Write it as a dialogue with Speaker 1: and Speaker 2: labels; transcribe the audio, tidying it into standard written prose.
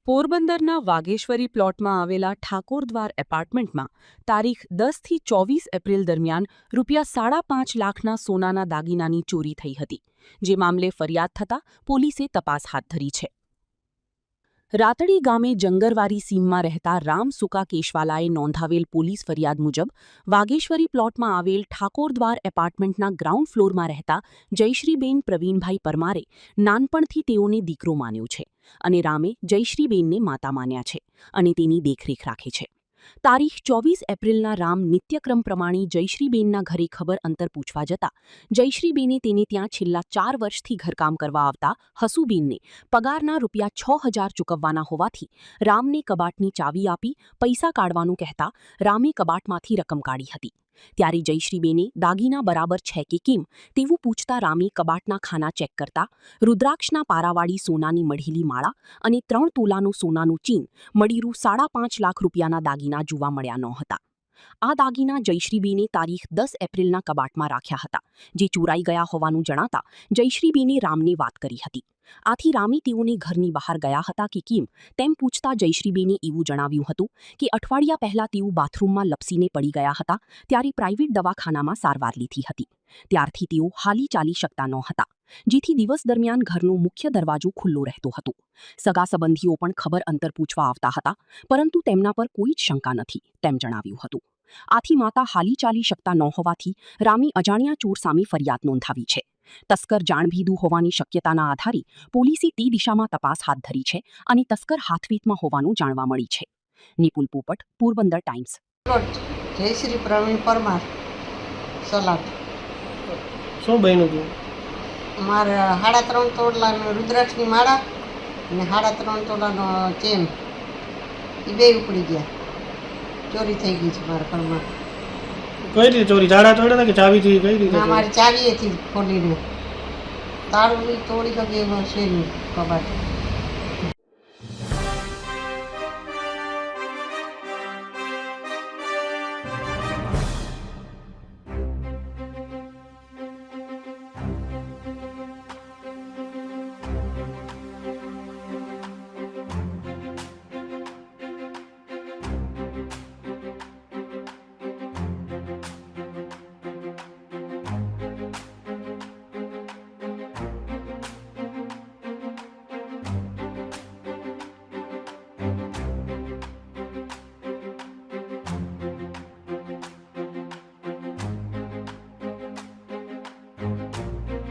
Speaker 1: પોરબંદરના વાઘેશ્વરી પ્લોટમાં આવેલા ઠાકોરદ્વાર એપાર્ટમેન્ટમાં તારીખ 10થી 24 એપ્રિલ દરમિયાન ₹5.5 લાખના સોનાના દાગીનાની ચોરી થઈ હતી, જે મામલે ફરિયાદ થતાં પોલીસે તપાસ હાથ ધરી છે. રાતડી ગામે જંગરવારી સીમમાં રહેતા રામ સુકા કેશવાલાએ નોંધાવેલ પોલીસ ફરિયાદ મુજબ વાઘેશ્વરી પ્લોટમાં આવેલ ઠાકોરદ્વાર એપાર્ટમેન્ટના ગ્રાઉન્ડ ફ્લોરમાં રહેતા જયશ્રીબેન પ્રવીણભાઈ પરમારે નાનપણથી તેઓને દીકરો માન્યો છે અને રામે જયશ્રીબેનને માતા માન્યા છે અને તેની દેખરેખ રાખે છે. તારીખ 24 એપ્રિલના રામ નિત્યક્રમ પ્રમાણે જયશ્રીબેનના ઘરે ખબર અંતર પૂછવા જતા જયશ્રીબેને તેને ત્યાં છેલ્લા 4 વર્ષથી ઘરકામ કરવા આવતા હસુબેનને પગારના ₹6,000 ચૂકવવાના હોવાથી રામને કબાટની ચાવી આપી પૈસા કાઢવાનું કહેતા રામે કબાટમાંથી રકમ કાઢી હતી. ત્યારે જયશ્રીબેને દાગીના બરાબર છે કે કેમ તેવું પૂછતા રામે કબાટના ખાના ચેક કરતા રુદ્રાક્ષના પારાવાળી સોનાની મઢેલી માળા અને 3 તોલાનું સોનાનું ચીન મળી ₹5.5 લાખ રૂપિયાના દાગીના જોવા મળ્યા નહોતા. આ દાગીના જયશ્રીબેને તારીખ 10 એપ્રિલના કબાટમાં રાખ્યા હતા, જે ચોરાઈ ગયા હોવાનું જણાતા જયશ્રીબેને રામને વાત કરી હતી. આથી રામે તેઓને ઘરની બહાર ગયા હતા કે કેમ તેમ પૂછતા જયશ્રીબેને એવું જણાવ્યું હતું કે અઠવાડિયા પહેલા તેઓ બાથરૂમમાં લપસીને પડી ગયા હતા, ત્યારે પ્રાઇવેટ દવાખાનામાં સારવાર લીધી હતી. ત્યારથી તેઓ હાલી ચાલી શકતા નહોતા, જેથી દિવસ દરમિયાન ઘરનો મુખ્ય દરવાજો ખુલ્લો રહેતો હતો. સગા સંબંધીઓ પણ ખબર અંતર પૂછવા આવતા હતા, પરંતુ તેમના પર કોઈ જ શંકા નથી તેમ જણાવ્યું હતું. આથી માતા હાલી ચાલી શકતા ન હોવાથી રામે અજાણ્યા ચોર સામે ફરિયાદ નોંધાવી છે. તસ્કર જાણભીદુ હોવાની શક્યતાના આધારે પોલીસે તે દિશામાં તપાસ હાથ ધરી છે અને તસ્કર હાથવેતમાં હોવાનું જાણવા મળી છે. નિપુલ પોપટ, પોરબંદર ટાઈમ્સ.
Speaker 2: જયશ્રી પ્રવીણ પરમાર સલાટ.
Speaker 3: શું બન્યું હતું?
Speaker 2: મારે 3.5 તોલાનો રુદ્રાક્ષની માળા અને 3.5 તોલાનો ચેન એ બે ઉપડી ગયા. ચોરી થઈ ગઈ છે મારા ઘરમાં.
Speaker 3: કઈ રીતે ચોરી? ઝાડા તોડ્યા હતા કે ચાવીથી? કઈ રીતે?
Speaker 2: મારી ચાવીએથી ખોલીને તાળું તોડી ગયું છે કબાટ.